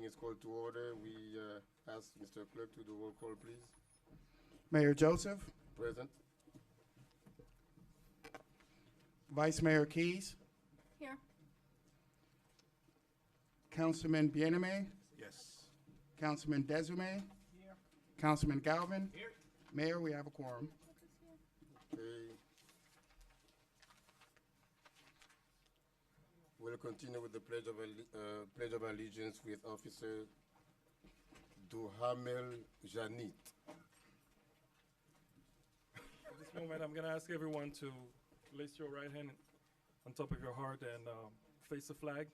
is called to order. We ask Mr. Clerk to do roll call, please. Mayor Joseph, Present. Vice Mayor Keys, Here. Councilman Bieneme, Yes. Councilman Desume, Councilman Galvin. Mayor, we have a quorum. Okay. We'll continue with the Pledge of Allegiance with Officer Duhamel Janit. At this moment, I'm going to ask everyone to place your right hand on top of your heart and face the flag.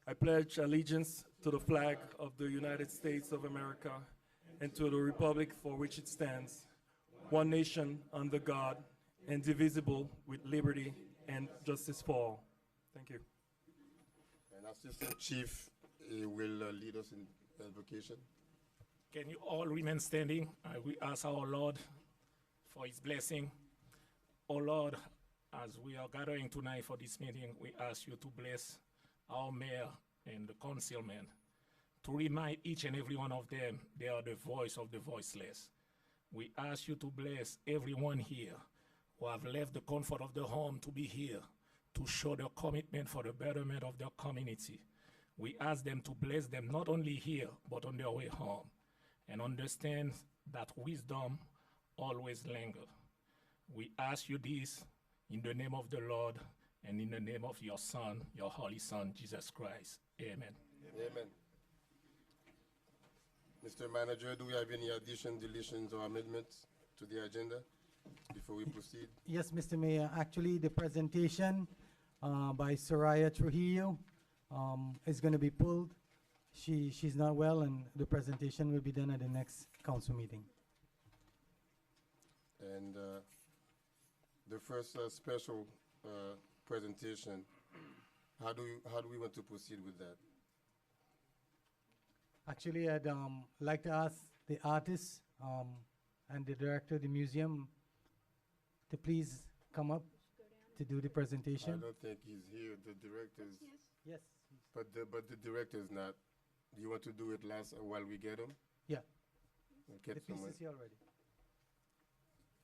I pledge allegiance to the flag of the United States of America and to the republic for which it stands, one nation under God, indivisible, with liberty and justice for all. Thank you. And Assistant Chief will lead us in invocation. Can you all remain standing? We ask our Lord for his blessing. Oh Lord, as we are gathering tonight for this meeting, we ask you to bless our mayor and the councilmen, to remind each and every one of them they are the voice of the voiceless. We ask you to bless everyone here who have left the comfort of the home to be here, to show their commitment for the betterment of their community. We ask them to bless them not only here, but on their way home, and understand that wisdom always lingers. We ask you this in the name of the Lord and in the name of your Son, your Holy Son, Jesus Christ. Amen. Amen. Mr. Manager, do we have any additions, deletions, or amendments to the agenda before we proceed? Yes, Mr. Mayor. Actually, the presentation by Soraya Trujillo is going to be pulled. She's not well, and the presentation will be done at the next council meeting. And the first special presentation, how do we want to proceed with that? Actually, I'd like to ask the artist and the director of the museum to please come up to do the I presentation. don't think he's here. The director's, Yes. but the director's not. Do you want to do it last while we get him? Yeah. Get The piece someone. is here already.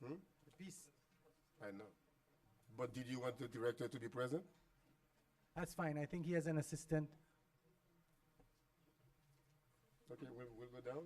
Hmm? The piece. I know. But did you want the director to be present? That's fine. I think he has an assistant. Okay, we'll go down.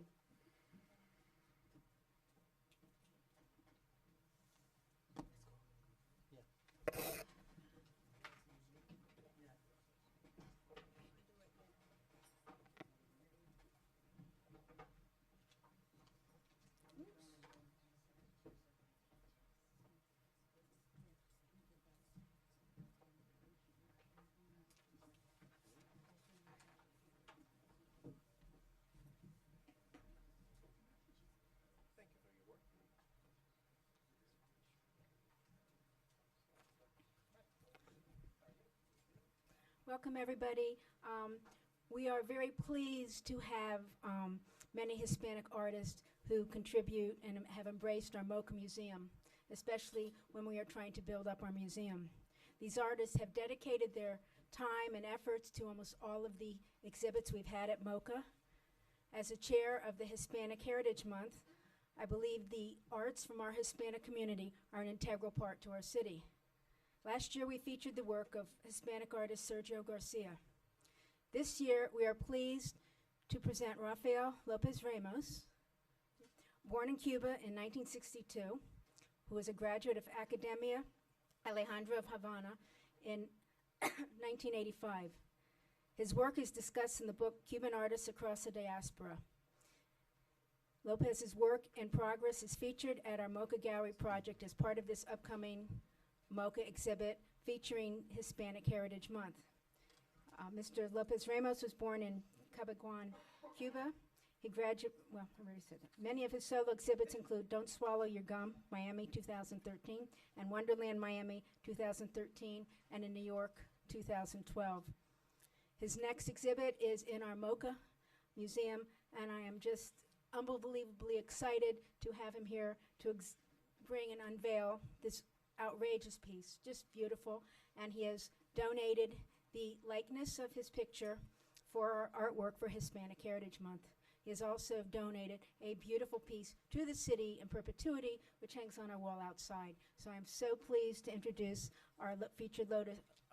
Welcome, everybody. We are very pleased to have many Hispanic artists who contribute and have embraced our MoCA Museum, especially when we are trying to build up our museum. These artists have dedicated their time and efforts to almost all of the exhibits we've had at MoCA. As a chair of the Hispanic Heritage Month, I believe the arts from our Hispanic community are an integral part to our city. Last year, we featured the work of Hispanic artist Sergio Garcia. This year, we are pleased to present Rafael Lopez Ramos, born in Cuba in 1962, who was a graduate of Academia Alejandra of Havana in 1985. His work is discussed in the book Cuban Artists Across the Diaspora. Lopez's work in progress is featured at our MoCA Gallery project as part of this upcoming MoCA exhibit featuring Hispanic Heritage Month. Mr. Lopez Ramos was born in Cabaguan, Cuba. He graduated, well, I already said that. Many of his solo exhibits include Don't Swallow Your Gum, Miami 2013, and Wonderland Miami 2013, and in New York 2012. His next exhibit is in our MoCA Museum, and I am just unbelievably excited to have him here to bring and unveil this outrageous piece, just beautiful. And he has donated the likeness of his picture for artwork for Hispanic Heritage Month. He has also donated a beautiful piece to the city in perpetuity, which hangs on our wall outside. So I'm so pleased to introduce our featured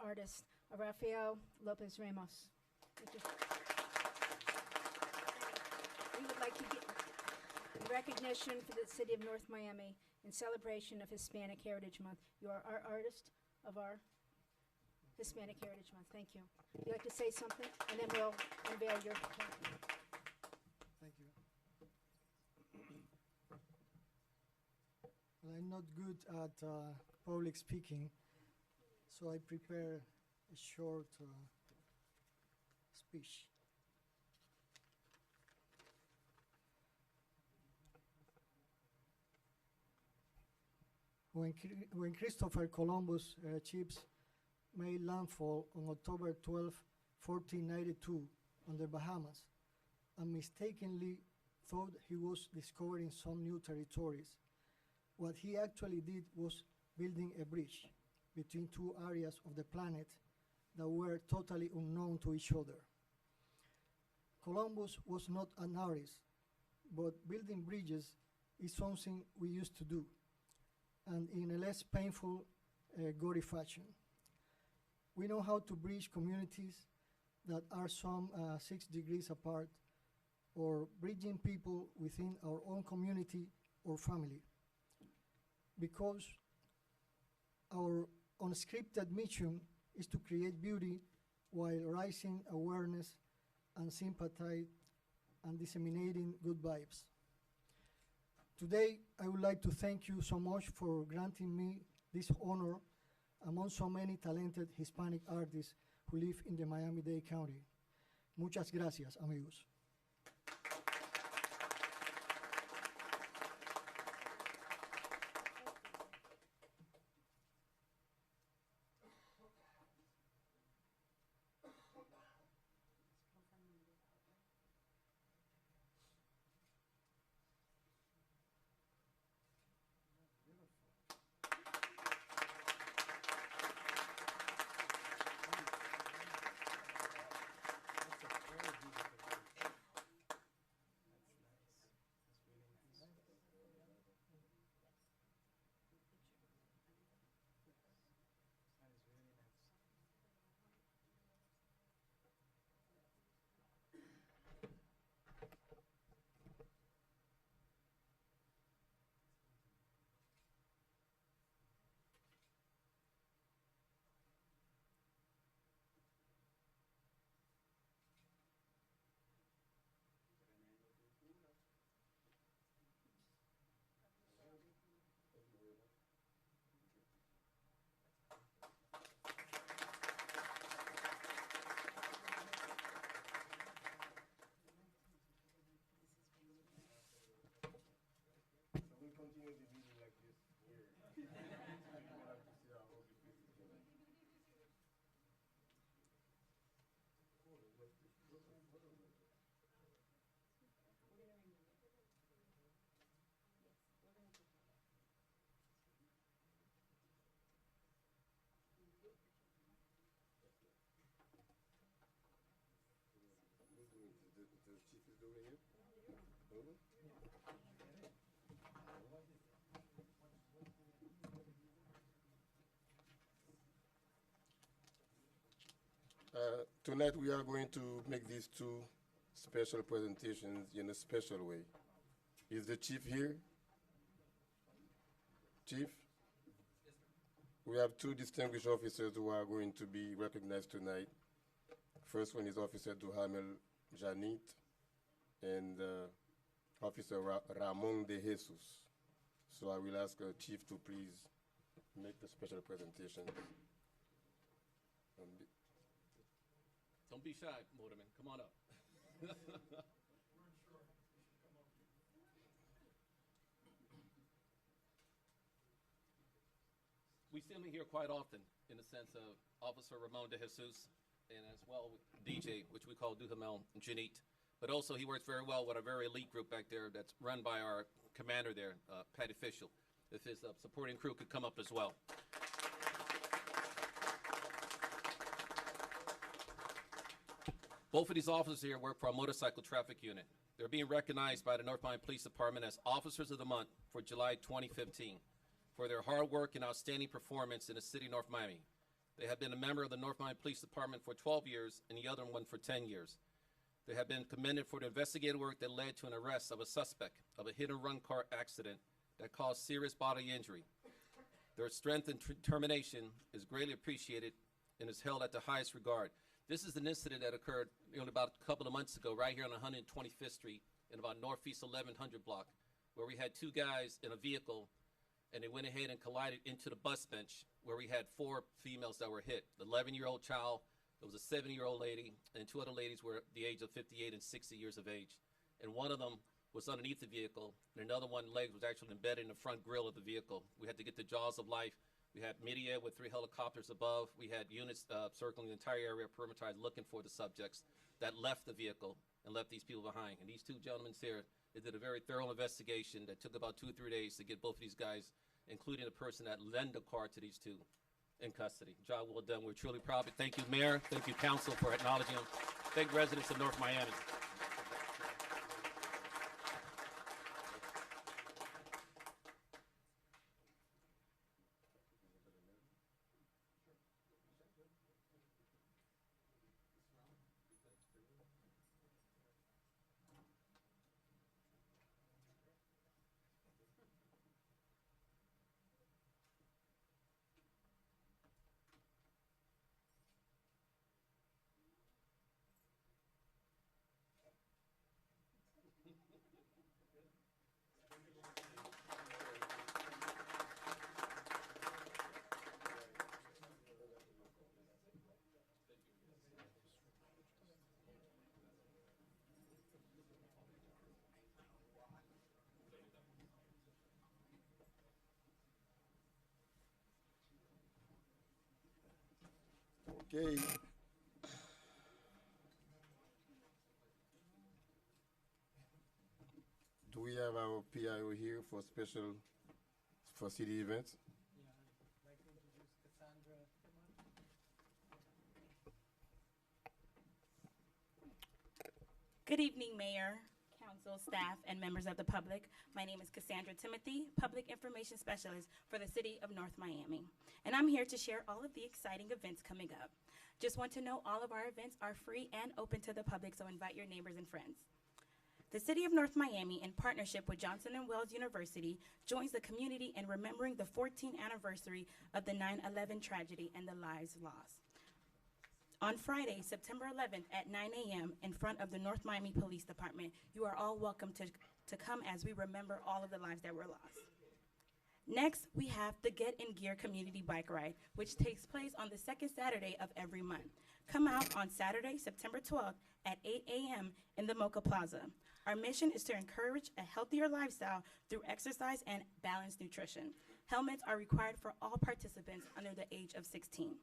artist, Rafael Lopez Ramos. Thank you. We would like to give recognition for the city of North Miami in celebration of Hispanic Heritage Month. You are our artist of our Hispanic Heritage Month. Thank you. Would you like to say something? And then we'll unveil your plaque. Thank you. Well, I'm not good at public speaking, so I prepare a short speech. When Christopher Columbus ships made landfall on October 12, 1492, on the Bahamas, and mistakenly thought he was discovering some new territories, what he actually did was building a bridge between two areas of the planet that were totally unknown to each other. Columbus was not an artist, but building bridges is something we used to do, and in a less painful, gory fashion. We know how to bridge communities that are some 6 degrees apart, or bridging people within our own community or family. Because our unscripted mission is to create beauty while raising awareness and sympathy and disseminating good vibes. Today, I would like to thank you so much for granting me this honor among so many talented Hispanic artists who live in the Miami-Dade County. Muchas gracias, amigos. Tonight we are going to make these two special presentations in a special way. Is the chief here? Chief? We have two distinguished officers who are going to be recognized tonight. First one is Officer Duhamel Janit and Officer Ramon de Jesus. So I will ask Chief to please make the special presentation. Don't be shy, Motorman. Come on up. We see him here quite often in the sense of Officer Ramon de Jesus and as well DJ, which we call Duhamel Janit. But also he works very well with a very elite group back there that's run by our commander there, Patty Fischel. If his supporting crew could come up as well. Both of these officers here work for our motorcycle traffic unit. They're being recognized by the North Miami Police Department as Officers of the Month for July 2015 for their hard work and outstanding performance in the city of North Miami. They have been a member of the North Miami Police Department for 12 years and the other one for 10 years. They have been commended for the investigative work that led to an arrest of a suspect of a hit-and-run car accident that caused serious bodily injury. Their strength and determination is greatly appreciated and is held at the highest regard. This is an incident that occurred about a couple of months ago right here on 125th Street in about Northeast 1100 block, where we had two guys in a vehicle and they went ahead and collided into the bus bench where we had 4 females that were hit. The 11-year-old child, there was a 7-year-old lady, and 2 other ladies were the age of 58 and 60 years of age. And one of them was underneath the vehicle, and another one leg was actually embedded in the front grille of the vehicle. We had to get the jaws of life. We had media with 3 helicopters above. We had units circling the entire area, perimeterized, looking for the subjects that left the vehicle and left these people behind. And these 2 gentlemen here, they did a very thorough investigation that took about 2 or 3 days to get both of these guys, including the person that lent the car to these 2, in custody. Job well done. We're truly proud. But thank you, Mayor. Thank you, Council, for acknowledging them. Thank residents of North Miami. Okay. Do we have our PIO here for city events? Good evening, Mayor, Council, staff, and members of the public. My name is Cassandra Timothy, Public Information Specialist for the City of North Miami. And I'm here to share all of the exciting events coming up. Just want to know all of our events are free and open to the public, so invite your neighbors and friends. The City of North Miami, in partnership with Johnson & Wales University, joins the community in remembering the 14th anniversary of the 9/11 tragedy and the lives lost. On Friday, September 11th at 9 a.m. in front of the North Miami Police Department, you are all welcome to come as we remember all of the lives that were lost. Next, we have the Get in Gear Community Bike Ride, which takes place on the second Saturday of every month. Come out on Saturday, September 12th at 8 a.m. in the Mocha Plaza. Our mission is to encourage a healthier lifestyle through exercise and balanced nutrition. Helmets are required for all participants under the age of 16.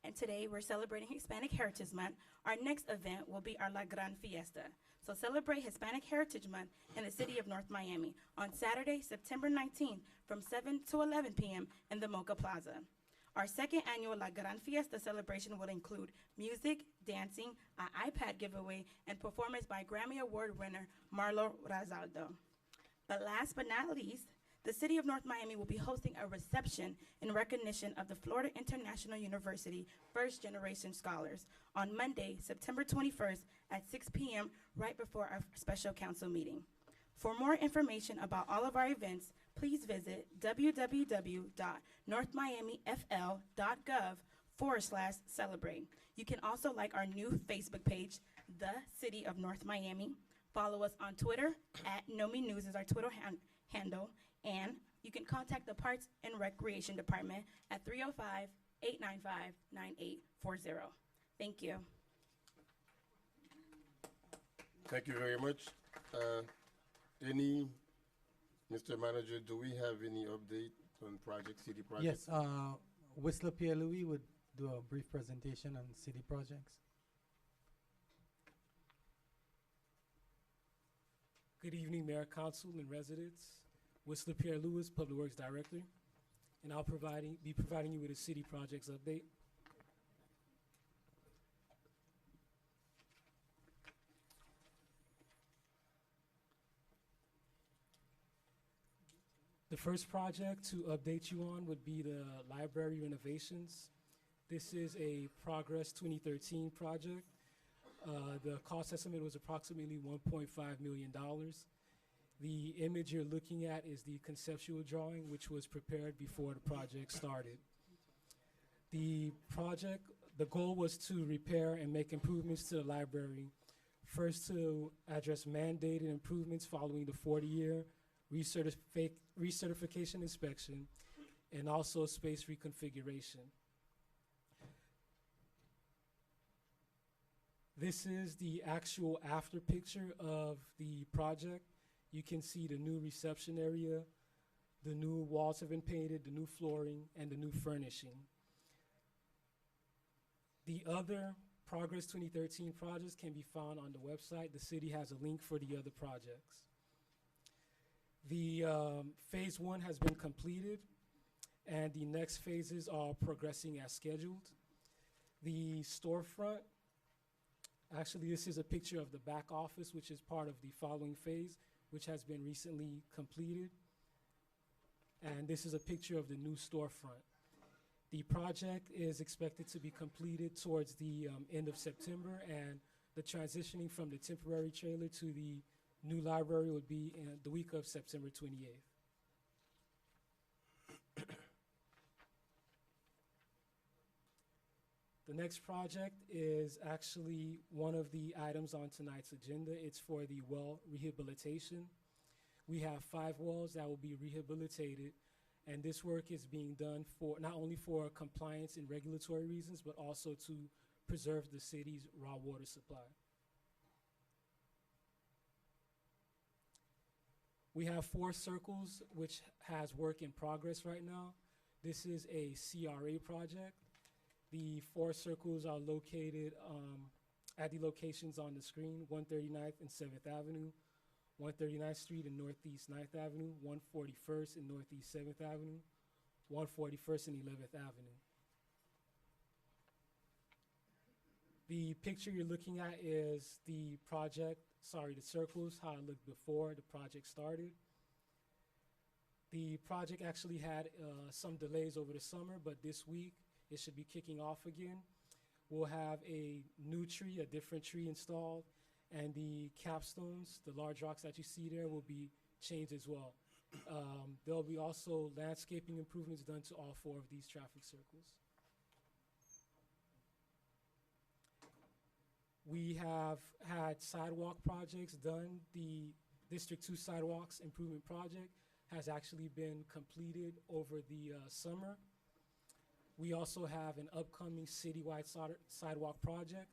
And today we're celebrating Hispanic Heritage Month. Our next event will be our La Gran Fiesta. So celebrate Hispanic Heritage Month in the city of North Miami on Saturday, September 19th from 7 to 11 p.m. in the Mocha Plaza. Our second annual La Gran Fiesta celebration will include music, dancing, an iPad giveaway, and performance by Grammy Award winner Marlo Razaldo. But last but not least, the City of North Miami will be hosting a reception in recognition of the Florida International University First Generation Scholars on Monday, September 21st at 6 p.m. right before our special council meeting. For more information about all of our events, please visit www.northmiamifl.gov/celebrate. You can also like our new Facebook page, The City of North Miami. Follow us on Twitter @NoMeNews is our Twitter handle. And you can contact the Parks and Recreation Department at 305-895-9840. Thank you. Thank you very much. Mr. Manager, do we have any update on city projects? Yes, Whistler Pierre Louis would do a brief presentation on city projects. Good evening, Mayor, Council, and residents. Whistler Pierre Lewis, Public Works Director, and I'll be providing you with a city projects update. The first project to update you on would be the library renovations. This is a Progress 2013 project. The cost estimate was approximately $1.5 million. The image you're looking at is the conceptual drawing, which was prepared before the project started. The goal was to repair and make improvements to the library. First, to address mandated improvements following the 40-year recertification inspection, and also space reconfiguration. This is the actual after picture of the project. You can see the new reception area, the new walls have been painted, the new flooring, and the new furnishing. The other Progress 2013 projects can be found on the website. The city has a link for the other projects. The phase 1 has been completed, and the next phases are progressing as scheduled. The storefront, actually this is a picture of the back office, which is part of the following phase, which has been recently completed. And this is a picture of the new storefront. The project is expected to be completed towards the end of September, and the transitioning from the temporary trailer to the new library would be in the week of September 28th. The next project is actually one of the items on tonight's agenda. It's for the well rehabilitation. We have 5 wells that will be rehabilitated, and this work is being done for not only for compliance and regulatory reasons, but also to preserve the city's raw water supply. We have 4 circles, which has work in progress right now. This is a CRA project. The 4 circles are located at the locations on the screen: 139th and 7th Avenue, 139th Street and Northeast 9th Avenue, 141st and Northeast 7th Avenue, 141st and 11th Avenue. The picture you're looking at is the circles, how it looked before the project started. The project actually had some delays over the summer, but this week it should be kicking off again. We'll have a new tree, a different tree installed, and the capstones, the large rocks that you see there, will be changed as well. There'll be also landscaping improvements done to all 4 of these traffic circles. We have had sidewalk projects done. The District 2 Sidewalks Improvement Project has actually been completed over the summer. We also have an upcoming citywide sidewalk project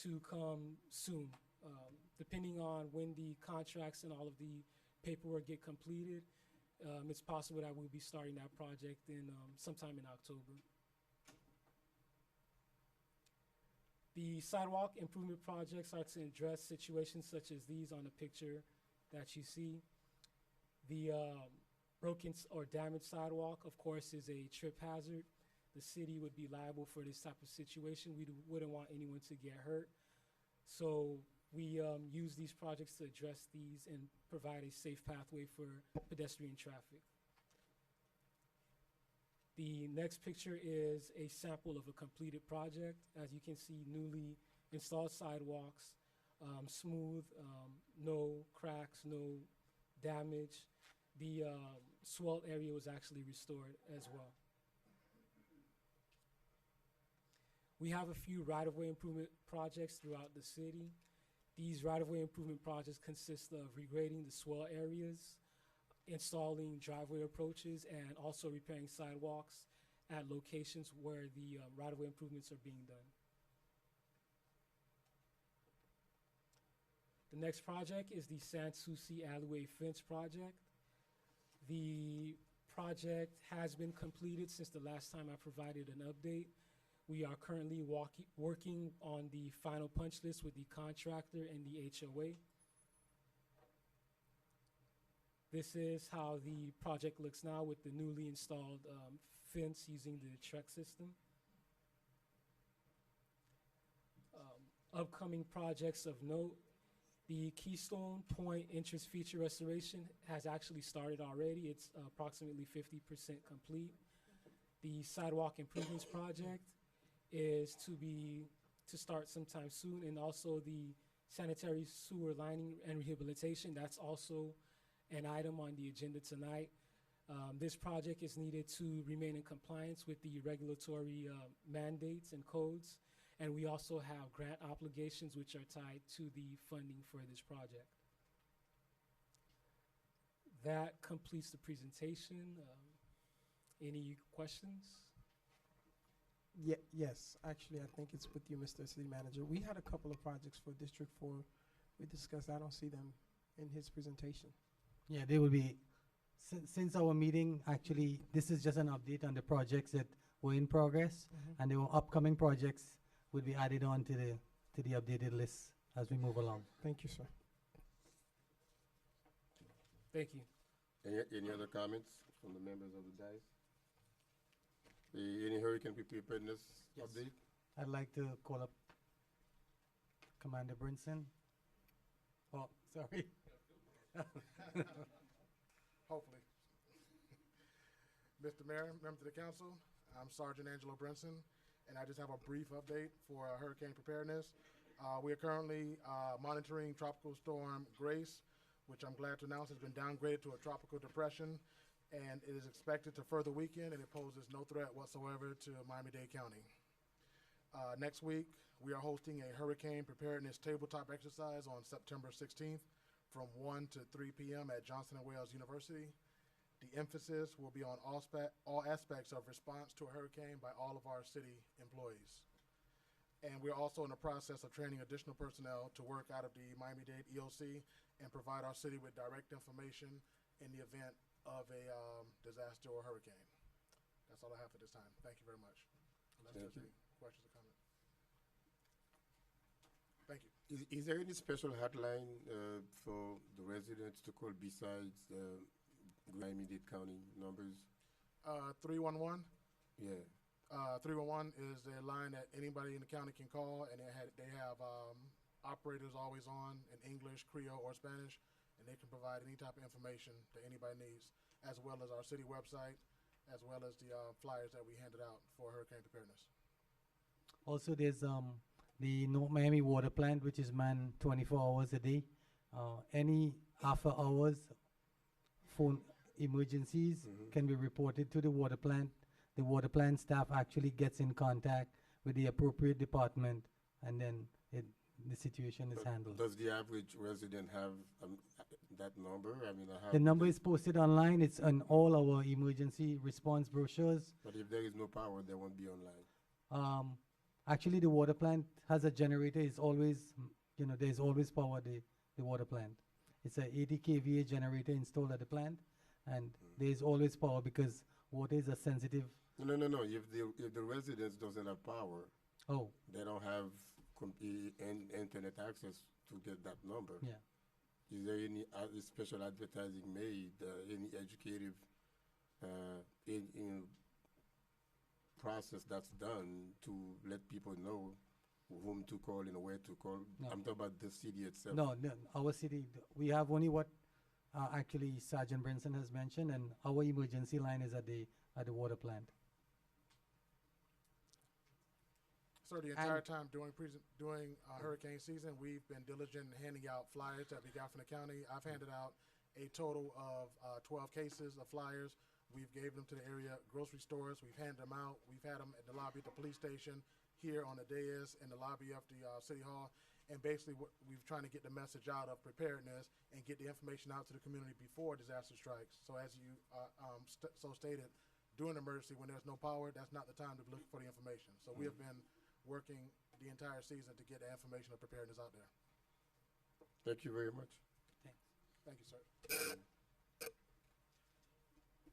to come soon. Depending on when the contracts and all of the paperwork get completed, it's possible that we'll be starting that project in sometime in October. The sidewalk improvement projects are to address situations such as these on the picture that you see. The broken or damaged sidewalk, of course, is a trip hazard. The city would be liable for this type of situation. We wouldn't want anyone to get hurt. So we use these projects to address these and provide a safe pathway for pedestrian traffic. The next picture is a sample of a completed project. As you can see, newly installed sidewalks, smooth, no cracks, no damage. The swell area was actually restored as well. We have a few right-of-way improvement projects throughout the city. These right-of-way improvement projects consist of regrading the swell areas, installing driveway approaches, and also repairing sidewalks at locations where the right-of-way improvements are being done. The next project is the Sans Souci Alleyway Fence project. The project has been completed since the last time I provided an update. We are currently working on the final punch list with the contractor and the HOA. This is how the project looks now with the newly installed fence using the Trex system. Upcoming projects of note The Keystone Point entrance feature restoration has actually started already. It's approximately 50% complete. The sidewalk improvements project is to start sometime soon, and also the sanitary sewer lining and rehabilitation, that's also an item on the agenda tonight. This project is needed to remain in compliance with the regulatory mandates and codes, and we also have grant obligations which are tied to the funding for this project. That completes the presentation. Any questions? Yes, actually, I think it's with you, Mr. City Manager. We had a couple of projects for District 4 we discussed. I don't see them in his presentation. Yeah, they will be, since our meeting, actually, this is just an update on the projects that were in progress, and the upcoming projects will be added on to the updated list as we move along. Thank you, sir. Thank you. Any other comments from the members of the dais? Any hurricane preparedness update? I'd like to call up Commander Brinson. Oh, sorry. Hopefully. Mr. Mayor, members of the council, I'm Sergeant Angelo Brinson, and I just have a brief update for hurricane preparedness. We are currently monitoring Tropical Storm Grace, which I'm glad to announce has been downgraded to a tropical depression, and it is expected to further weaken, and it poses no threat whatsoever to Miami-Dade County. Next week, we are hosting a hurricane preparedness tabletop exercise on September 16th from 1 to 3 p.m. at Johnson & Wales University. The emphasis will be on all aspects of response to a hurricane by all of our city employees. And we're also in the process of training additional personnel to work out of the Miami-Dade EOC and provide our city with direct information in the event of a disaster or hurricane. That's all I have for this time. Thank you very much. Unless there's any questions or comments. Thank you. Is there any special hotline for the residents to call besides Miami-Dade County numbers? 311? Yeah. 311 is a line that anybody in the county can call, and they have operators always on in English, Creole, or Spanish, and they can provide any type of information that anybody needs, as well as our city website, as well as the flyers that we handed out for hurricane preparedness. Also, there's the North Miami Water Plant, which is manned 24 hours a day. Any after hours phone emergencies can be reported to the water plant. The water plant staff actually gets in contact with the appropriate department, and then the situation is handled. Does the average resident have that number? I mean, The number is posted online. It's on all our emergency response brochures. But if there is no power, they won't be online. Actually, the water plant has a generator. It's always, there's always power at the water plant. It's a 80 kVA generator installed at the plant, and there's always power because water is a sensitive. No. If the residents doesn't have power, they don't have internet access to get that number. Yeah. Is there any special advertising made, any educative process that's done to let people know whom to call and where to call? No. I'm talking about the city itself. No, our city, we have only what actually Sergeant Brinson has mentioned, and our emergency line is at the water plant. Sir, the entire time during hurricane season, we've been diligent in handing out flyers that we got from the county. I've handed out a total of 12 cases of flyers. We've gave them to the area grocery stores. We've handed them out. We've had them at the lobby at the police station, here on the dais, in the lobby of the City Hall. And basically, we've trying to get the message out of preparedness and get the information out to the community before disaster strikes. So as you stated, during an emergency, when there's no power, that's not the time to look for the information. So we have been working the entire season to get the information of preparedness out there. Thank you very much. Thanks. Thank you, sir.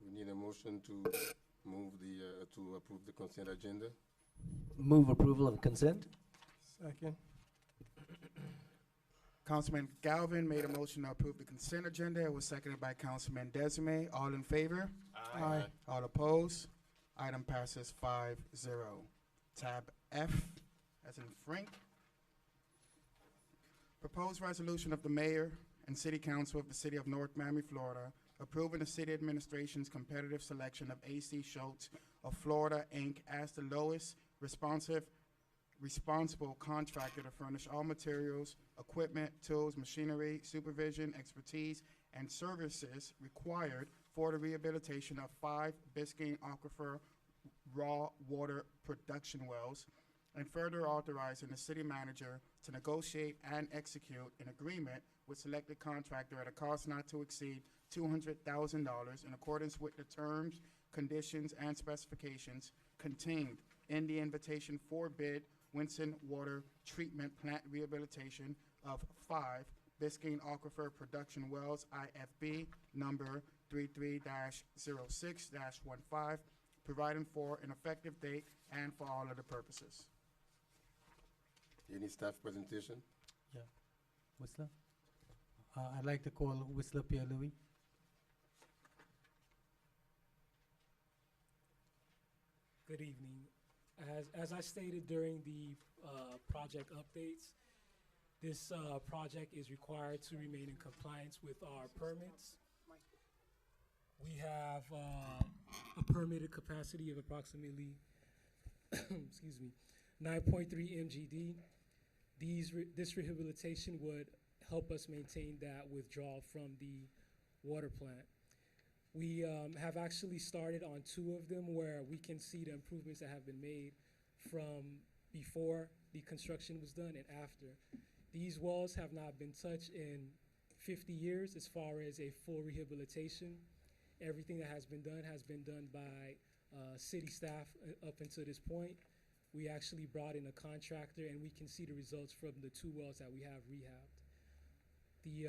We need a motion to move to approve the consent agenda. Move approval of consent. Second. Councilman Galvin made a motion to approve the consent agenda. It was seconded by Councilman Desime. All in favor? Aye. All opposed? Item passes 5-0. Tab F, as in Frank. Proposed resolution of the mayor and city council of the city of North Miami, Florida, approving the city administration's competitive selection of AC Schultz of Florida, Inc. as the lowest responsible contractor to furnish all materials, equipment, tools, machinery, supervision, expertise, and services required for the rehabilitation of 5 Biscayne Aquifer raw water production wells, and further authorizing the city manager to negotiate and execute an agreement with selected contractor at a cost not to exceed $200,000 in accordance with the terms, conditions, and specifications contained in the invitation for bid Winston Water Treatment Plant Rehabilitation of 5 Biscayne Aquifer Production Wells, IFB number 33-06-15, providing for an effective date and for all other purposes. Any staff presentation? Yeah. Whistler? I'd like to call Whistler Pierre-Louis. Good evening. As I stated during the project updates, this project is required to remain in compliance with our permits. We have a permitted capacity of approximately, excuse me, 9.3 MGD. This rehabilitation would help us maintain that withdrawal from the water plant. We have actually started on 2 of them where we can see the improvements that have been made from before the construction was done and after. These wells have not been touched in 50 years as far as a full rehabilitation. Everything that has been done by city staff up until this point. We actually brought in a contractor and we can see the results from the 2 wells that we have rehabbed. The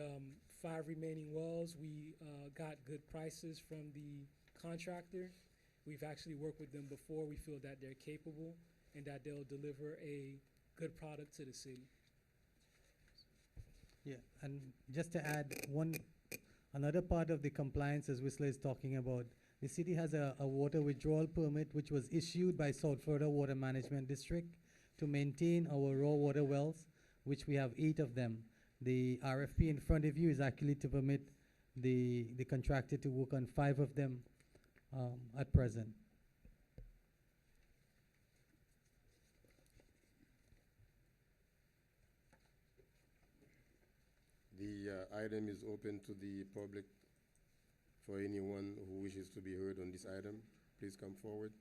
5 remaining wells, we got good prices from the contractor. We've actually worked with them before. We feel that they're capable and that they'll deliver a good product to the city. Yeah, and just to add another part of the compliance as Whistler is talking about, the city has a water withdrawal permit which was issued by South Florida Water Management District to maintain our raw water wells, which we have 8 of them. The RFP in front of you is actually to permit the contractor to work on 5 of them at present. The item is open to the public. For anyone who wishes to be heard on this item, please come forward.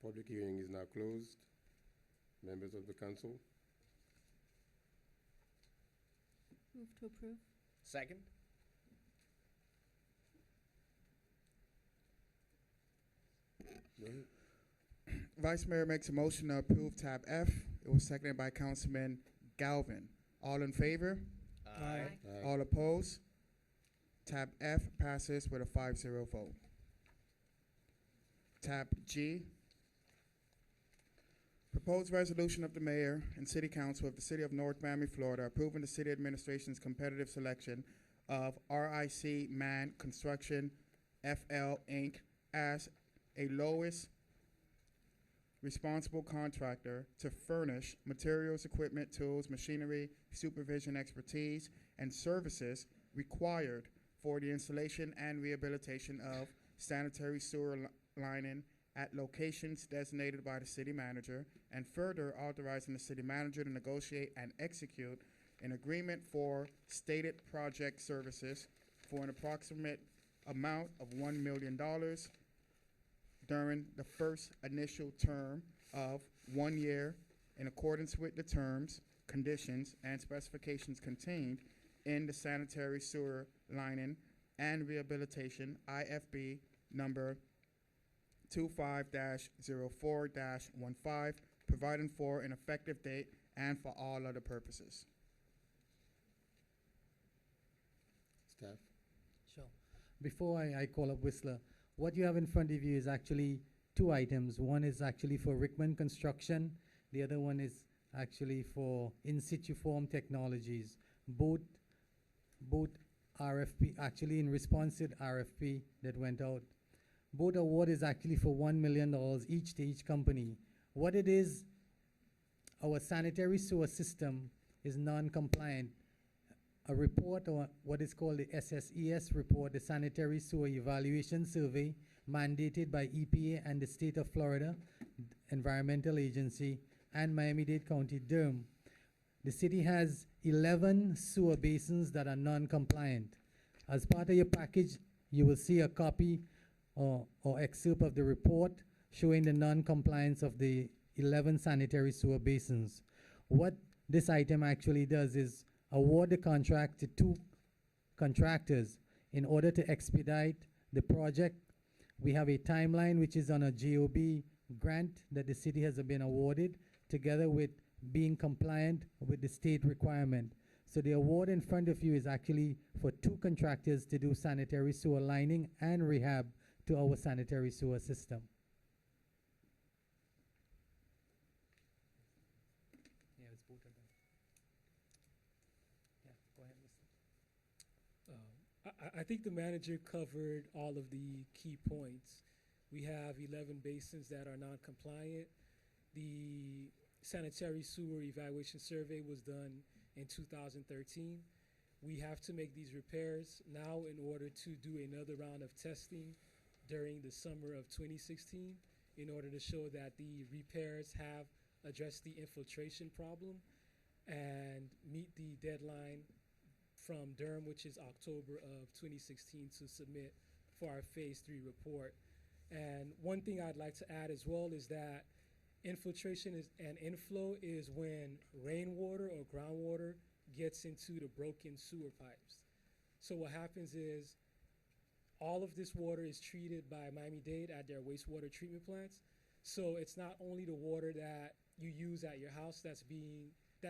Public hearing is now closed. Members of the council? Move to approve. Second? Go ahead. Vice Mayor makes a motion to approve tab F. It was seconded by Councilman Galvin. All in favor? Aye. All opposed? Tab F passes with a 5-0 vote. Tab G. Proposed resolution of the mayor and city council of the city of North Miami, Florida, approving the city administration's competitive selection of RIC Man Construction FL Inc. as a lowest responsible contractor to furnish materials, equipment, tools, machinery, supervision, expertise, and services required for the installation and rehabilitation of sanitary sewer lining at locations designated by the city manager, and further authorizing the city manager to negotiate and execute an agreement for stated project services for an approximate amount of $1 million during the first initial term of 1 year in accordance with the terms, conditions, and specifications contained in the sanitary sewer lining and rehabilitation IFB number 25-04-15, providing for an effective date and for all other purposes. Staff? Sure. Before I call up Whistler, what you have in front of you is actually 2 items. One is actually for Rickman Construction. The other one is actually for In Situ Form Technologies. Both RFP, actually in response to the RFP that went out. Both award is actually for $1 million each to each company. What it is, our sanitary sewer system is non-compliant. A report, or what is called the SSES report, the Sanitary Sewer Evaluation Survey, mandated by EPA and the State of Florida Environmental Agency and Miami-Dade County, Durham. The city has 11 sewer basins that are non-compliant. As part of your package, you will see a copy or excerpt of the report showing the non-compliance of the 11 sanitary sewer basins. What this item actually does is award the contract to 2 contractors in order to expedite the project. We have a timeline which is on a GOB grant that the city has been awarded, together with being compliant with the state requirement. So the award in front of you is actually for 2 contractors to do sanitary sewer lining and rehab to our sanitary sewer system. Yeah, it's both of them. Yeah, go ahead, Mr. I think the manager covered all of the key points. We have 11 basins that are non-compliant. The sanitary sewer evaluation survey was done in 2013. We have to make these repairs now in order to do another round of testing during the summer of 2016 in order to show that the repairs have addressed the infiltration problem and meet the deadline from Durham, which is October of 2016, to submit for our phase 3 report. And one thing I'd like to add as well is that infiltration and inflow is when rainwater or groundwater gets into the broken sewer pipes. So what happens is all of this water is treated by Miami-Dade at their wastewater treatment plants. So it's not only the water that you use at your house that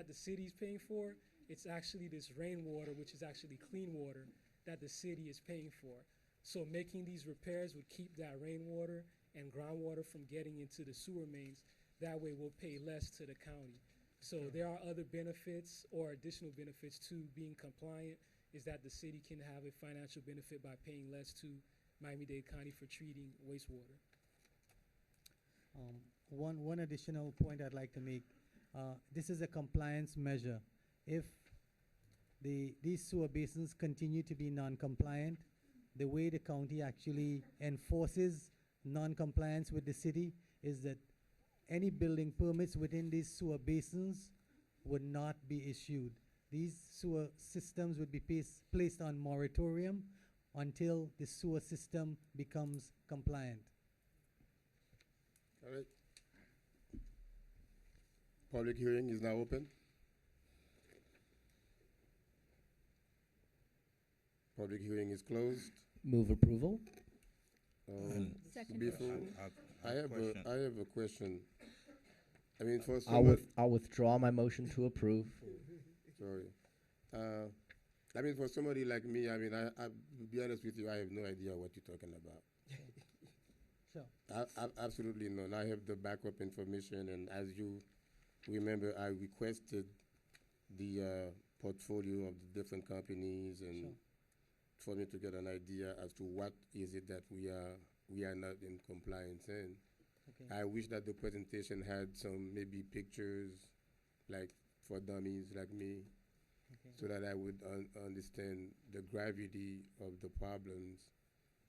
the city's paying for, it's actually this rainwater, which is actually clean water, that the city is paying for. So making these repairs would keep that rainwater and groundwater from getting into the sewer mains. That way we'll pay less to the county. So there are other benefits or additional benefits to being compliant, is that the city can have a financial benefit by paying less to Miami-Dade County for treating wastewater. One additional point I'd like to make. This is a compliance measure. If these sewer basins continue to be non-compliant, the way the county actually enforces non-compliance with the city is that any building permits within these sewer basins would not be issued. These sewer systems would be placed on moratorium until the sewer system becomes compliant. All right. Public hearing is now open. Public hearing is closed. Move approval. Second. Before, I have a question. I mean, for I'll withdraw my motion to approve. Sorry. I mean, for somebody like me, I mean, I'll be honest with you, I have no idea what you're talking about. Sure. Absolutely none. I have the backup information, and as you remember, I requested the portfolio of the different companies and for me to get an idea as to what is it that we are not in compliance in. Okay. I wish that the presentation had some maybe pictures, like for dummies like me, so that I would understand the gravity of the problems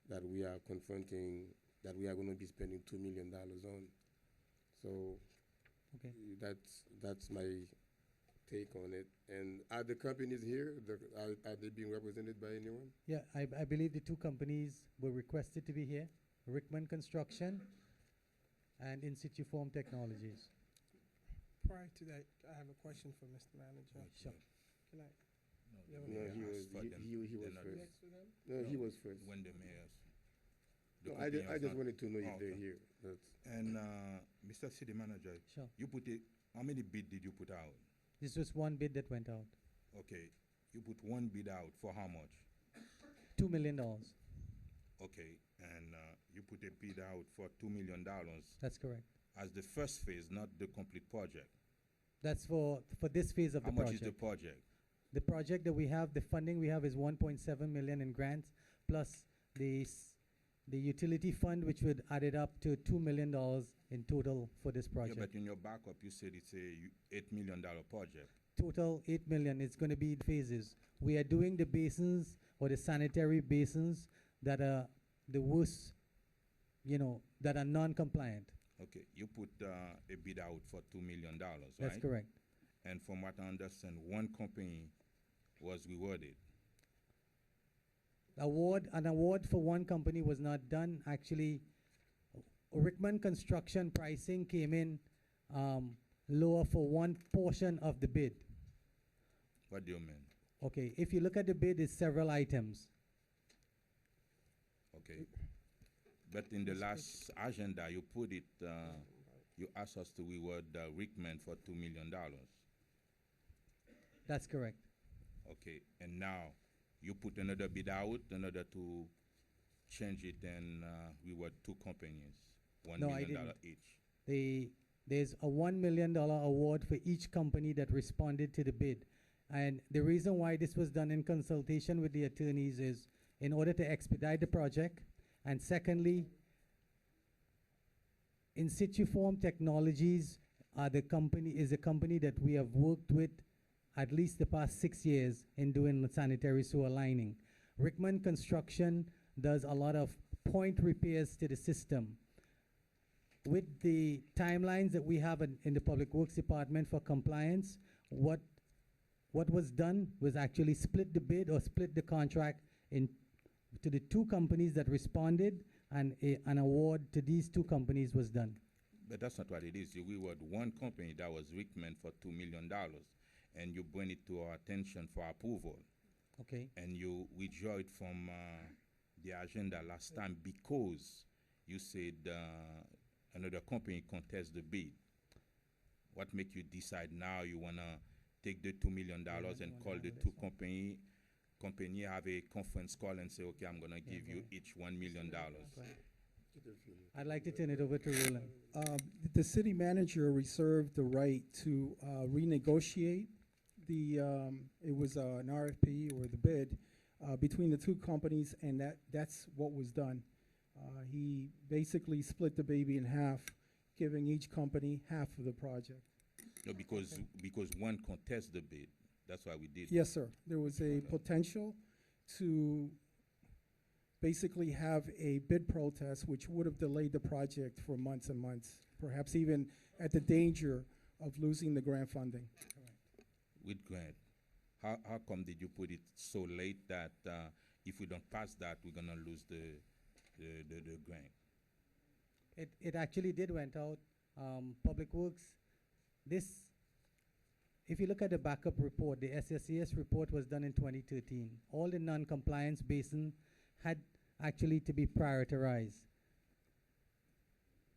that we are confronting, that we are going to be spending $2 million on. So that's my take on it. And are the companies here? Are they being represented by anyone? Yeah, I believe the 2 companies were requested to be here, Rickman Construction and In Situ Form Technologies. Prior to that, I have a question for Mr. Manager. Sure. Can I? No, he was first. Next to them? No, he was first. When the mayors. No, I just wanted to know if they're here. And Mr. City Manager, Sure. you put it. How many bid did you put out? This was one bid that went out. Okay, you put one bid out for how much? $2 million. Okay, and you put a bid out for $2 million. That's correct. As the first phase, not the complete project. That's for this phase of How the much project. is the project? The project that we have, the funding we have is 1.7 million in grants, plus the the utility fund, which would add it up to $2 million in total for this Yeah, project. but in your backup, you said it's a $8 million project. Total 8 million. It's going to be in phases. We are doing the basins or the sanitary basins that are the worst, that are non-compliant. Okay, you put a bid out for $2 million, right? That's correct. And from what I understand, one company was rewarded. An award for one company was not done. Actually, Rickman Construction pricing came in lower for one portion of the bid. What do you mean? Okay, if you look at the bid, it's several items. Okay. But in the last agenda, you put it, you asked us to reward Rickman for $2 million. That's correct. Okay, and now you put another bid out in order to change it and reward two companies, $1 No, I million didn't. each. There's a $1 million award for each company that responded to the bid. And the reason why this was done in consultation with the attorneys is in order to expedite the project. And secondly, In Situ Form Technologies is a company that we have worked with at least the past 6 years in doing the sanitary sewer lining. Rickman Construction does a lot of point repairs to the system. With the timelines that we have in the Public Works Department for compliance, what was done was actually split the bid or split the contract to the two companies that responded, and an award to these two companies was done. But that's not what it is. You reward one company that was Rickman for $2 million, and you bring it to our attention for approval. Okay. And you withdraw it from the agenda last time because you said another company contest the bid. What make you decide now you wanna take the $2 million and call the two company have a conference call and say, okay, I'm gonna give you each $1 million. I'd like to turn it over to Roland. The city manager reserved the right to renegotiate it was an RFP or the bid between the two companies, and that's what was done. He basically split the baby in half, giving each company half of the project. No, because one contest the bid. That's why we did. Yes, sir. There was a potential to basically have a bid protest, which would have delayed the project for months and months, perhaps even at the danger of losing the grant funding. With grant. How come did you put it so late that if we don't pass that, we're gonna lose the grant? It actually did went out. Public Works, if you look at the backup report, the SSCS report was done in 2013. All the non-compliance basin had actually to be prioritized.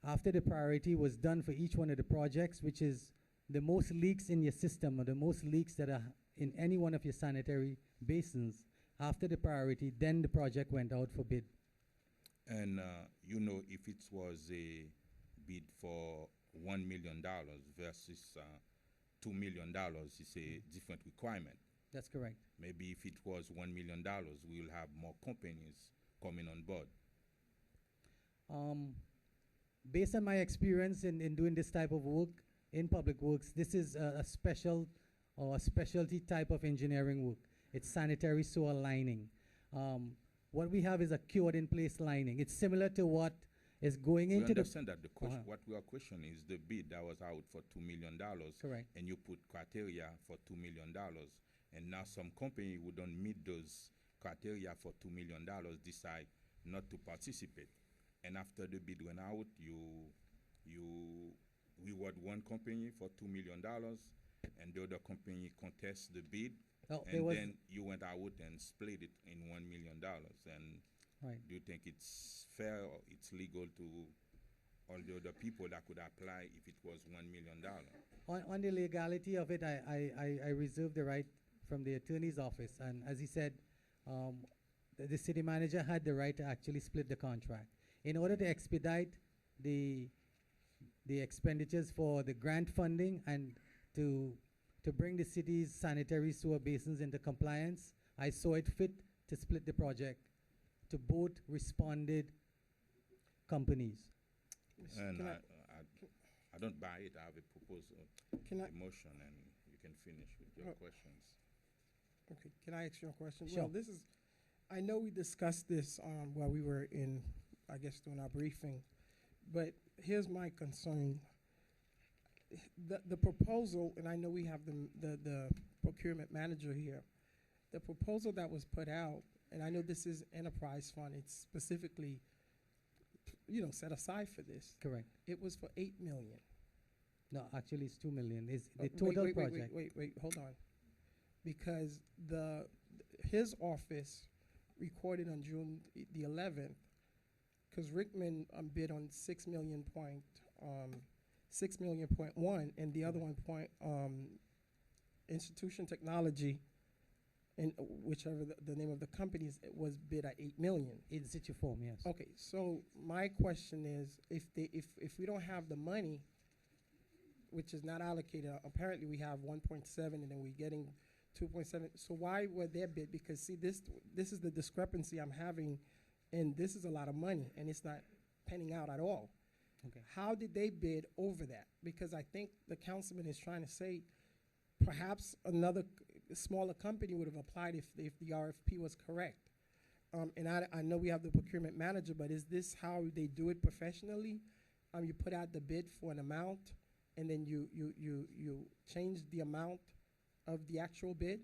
After the priority was done for each one of the projects, which is the most leaks in your system or the most leaks that are in any one of your sanitary basins, after the priority, then the project went out for bid. And if it was a bid for $1 million versus $2 million, it's a different requirement. That's correct. Maybe if it was $1 million, we will have more companies coming on board. Based on my experience in doing this type of work in Public Works, this is a specialty type of engineering work. It's sanitary sewer lining. What we have is a cured in place lining. It's similar to what is going into the... We understand that. What we are questioning is the bid that was out for $2 million. Correct. And you put criteria for $2 million. And now some company who don't meet those criteria for $2 million decide not to participate. And after the bid went out, you reward one company for $2 million, and the other company contests the bid, and then you went out and split it in $1 million. And right. Do you think it's fair or it's legal to all the other people that could apply if it was $1 million? On the legality of it, I reserve the right from the attorney's office. And as he said, the city manager had the right to actually split the contract. In order to expedite the expenditures for the grant funding and to bring the city's sanitary sewer basins into compliance, I saw it fit to split the project. To both responded companies. And Can I don't buy it. I have a proposal, Can I- a motion, and you can finish with your questions. Okay, can I ask you a question? Sure. Well, this is, I know we discussed this while we were in, I guess, doing our briefing, but here's my concern. The proposal, and I know we have the procurement manager here, the proposal that was put out, and I know this is enterprise fund, it's specifically, set aside for this. Correct. It was for 8 million. No, actually, it's 2 million. It's the Wait, total wait, project. Wait, hold on. Because his office recorded on June the 11th, because Rickman bid on 6 million.1, and the other one Institution Technology, and whichever the name of the company is, it was bid at 8 million. In situ form, yes. Okay, so my question is, if we don't have the money, which is not allocated, apparently we have 1.7 and then we're getting 2.7. So why were their bid? Because see, this is the discrepancy I'm having, and this is a lot of money, and it's not penning out at all. Okay. How did they bid over that? Because I think the councilman is trying to say perhaps another smaller company would have applied if the RFP was correct. And I know we have the procurement manager, but is this how they do it professionally? You put out the bid for an amount, and then you change the amount of the actual bid?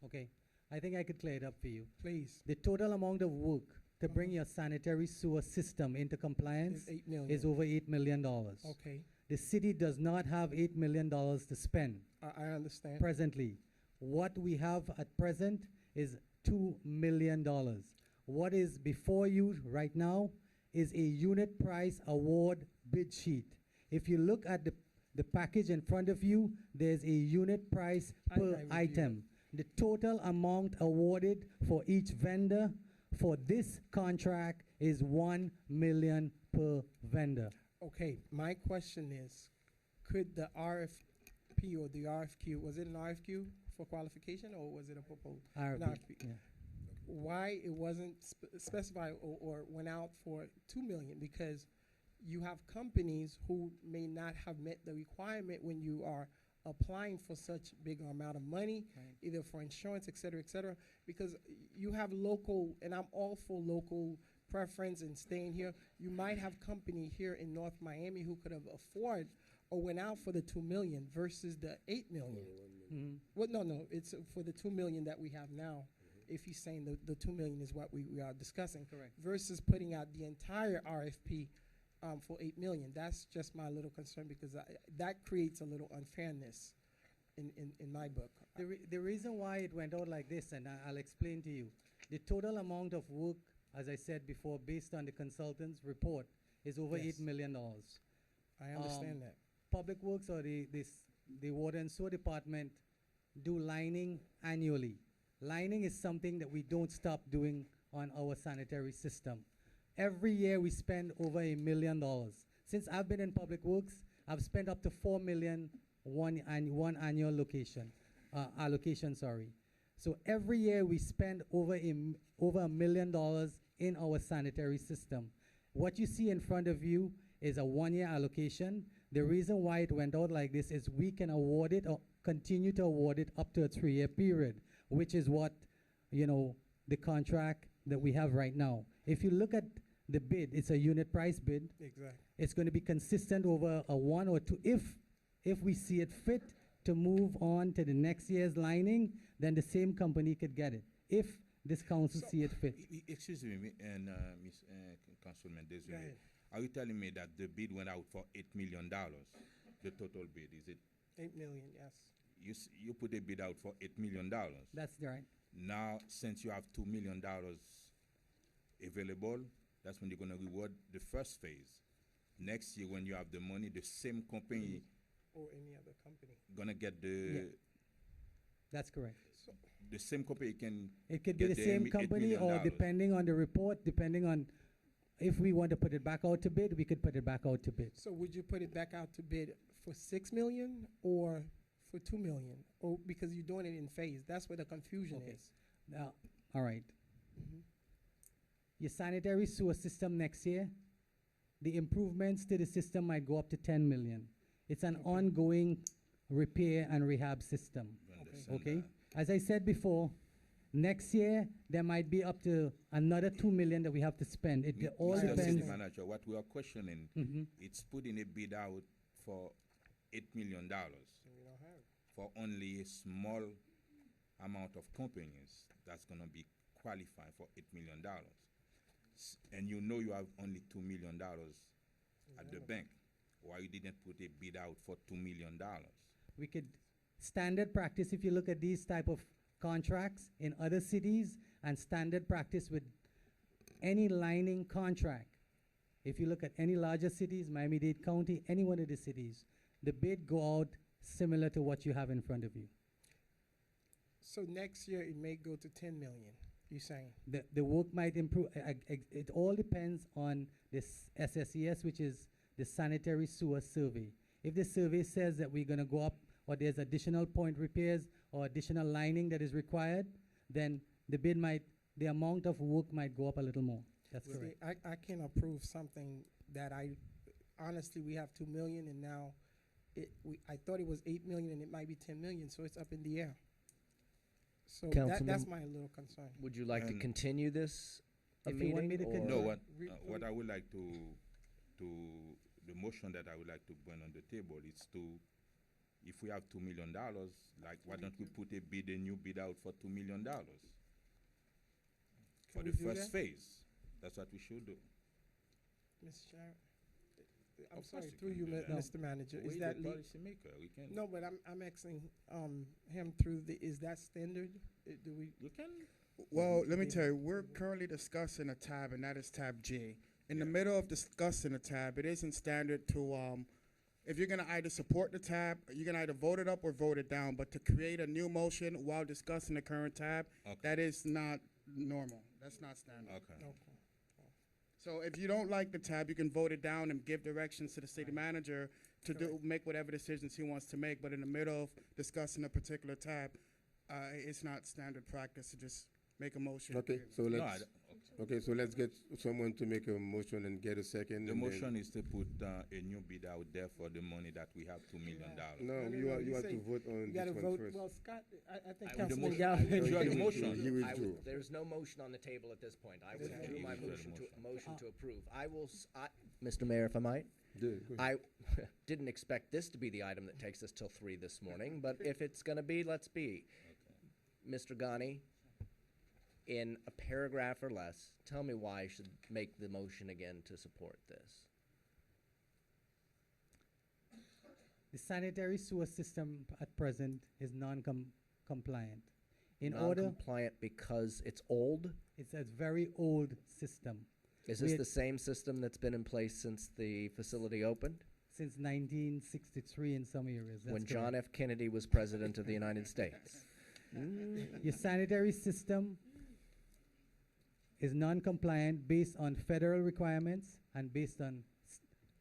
Okay. I think I could clear it up for you. Please. The total amount of work to bring your sanitary sewer system into compliance Is 8 million. is over $8 million. Okay, The city does not have $8 million to spend I understand. presently. What we have at present is $2 million. What is before you right now is a unit price award bid sheet. If you look at the package in front of you, there's a unit price I per reviewed item. The total amount awarded for each vendor for this contract is $1 million per vendor. Okay, my question is, could the RFP or the RFQ, was it an RFQ for qualification, or was it a proposal? RFP, An RFP. yeah. Why it wasn't specified or went out for 2 million? Because you have companies who may not have met the requirement when you are applying for such big amount of money, either for insurance, et cetera, because you have local, and I'm all for local preference and staying here. You might have company here in North Miami who could have afforded or went out for the 2 million versus the 8 million. Mhm. Well, no, it's for the 2 million that we have now. If he's saying the 2 million is what we are discussing. Correct. Versus putting out the entire RFP for 8 million. That's just my little concern, because that creates a little unfairness in my book. The reason why it went out like this, and I'll explain to you, the total amount of work, as I said before, based on the consultant's report, is over Yes. $8 million. I understand that. Public Works or the Water and Sewer Department do lining annually. Lining is something that we don't stop doing on our sanitary system. Every year we spend over $1 million. Since I've been in Public Works, I've spent up to $4 million one annual allocation. So every year we spend over $1 million in our sanitary system. What you see in front of you is a 1-year allocation. The reason why it went out like this is we can award it or continue to award it up to a 3-year period, which is what, the contract that we have right now. If you look at the bid, it's a unit price bid. Exactly. It's going to be consistent over a 1 or 2. If we see it fit to move on to the next year's lining, then the same company could get it. If this council see it fit. Excuse me, and Miss Councilman Go Desiree, ahead. are you telling me that the bid went out for $8 million? The total bid, is it? 8 million, yes. You put a bid out for $8 million. That's right. Now, since you have $2 million available, that's when you're going to reward the first phase. Next year, when you have the money, the same company Or any other company. gonna get the Yeah. That's correct. the same company can. It could be get the same $8 company, million. or depending on the report, depending on if we want to put it back out to bid, we could put it back out to bid. So would you put it back out to bid for 6 million or for 2 million? Or because you're doing it in phase? That's where the confusion Okay. is. Now, all right. your sanitary sewer system next year, the improvements to the system might go up to 10 million. It's an ongoing repair and rehab system. Okay? As I said before, next year there might be up to another 2 million that we have to spend. It all Mr. depends. City Manager, what we are questioning, it's putting a bid out for $8 million for only a small amount of companies that's going to be qualified for $8 million. And you know you have only $2 million at the bank. Why you didn't put a bid out for $2 million? We could, standard practice, if you look at these type of contracts in other cities, and standard practice with any lining contract. If you look at any larger cities, Miami-Dade County, any one of the cities, the bid go out similar to what you have in front of you. So next year it may go to 10 million, you're saying? The work might improve. It all depends on this SSES, which is the Sanitary Sewer Survey. If the survey says that we're going to go up, or there's additional point repairs or additional lining that is required, then the bid might, the amount of work might go up a little more. That's See, correct. I can't approve something that honestly, we have 2 million and now I thought it was 8 million and it might be 10 million, so it's up in the air. So that's Councilman, my little concern. Would you like to continue this If you meeting? want me to or- continue. No, what I would like the motion that I would like to bring on the table is to, if we have $2 million, like, why don't we put a new bid out for $2 million? For we the do first that? phase. That's what we should do. Mr. Chair, I'm Of sorry, course you through can you, do that. Mr. Manager, We is the that policymaker, we can. No, but I'm asking him through is that standard? Do we? You can. Well, let me tell you, we're currently discussing a tab, and that is tab G. In the middle of discussing a tab, it isn't standard to, if you're gonna either support the tab, you can either vote it up or vote it down, but to create a new motion while discussing the current tab, that is not normal. That's not standard. Okay. So if you don't like the tab, you can vote it down and give directions to the city manager to make whatever decisions he wants to make, but in the middle of discussing a particular tab, it's not standard practice to just make a motion. Okay, so No, let's, okay, so let's get someone to make a motion and get a second. The and then- motion is to put a new bid out there for the money that we have, $2 million. No, you have to vote on You gotta this one vote, first. well, Scott, I think I Councilman would- Galvin. I withdrew the the motion. He withdrew. There's no motion on the table at this point. I withdrew my motion to approve. I will, Mr. Mayor, if I might. Yeah, go ahead. I didn't expect this to be the item that takes us till 3 this morning, but if it's gonna be, let's be. Mr. Ghani, in a paragraph or less, tell me why I should make the motion again to support this. The sanitary sewer system at present is non-compliant. In order, Non-compliant because it's old? it's a very old system. Is We this had- the same system that's been in place since the facility opened? Since 1963 in some areas. That's When correct. John F. Kennedy was president of the United States? Your sanitary system is non-compliant based on federal requirements and based on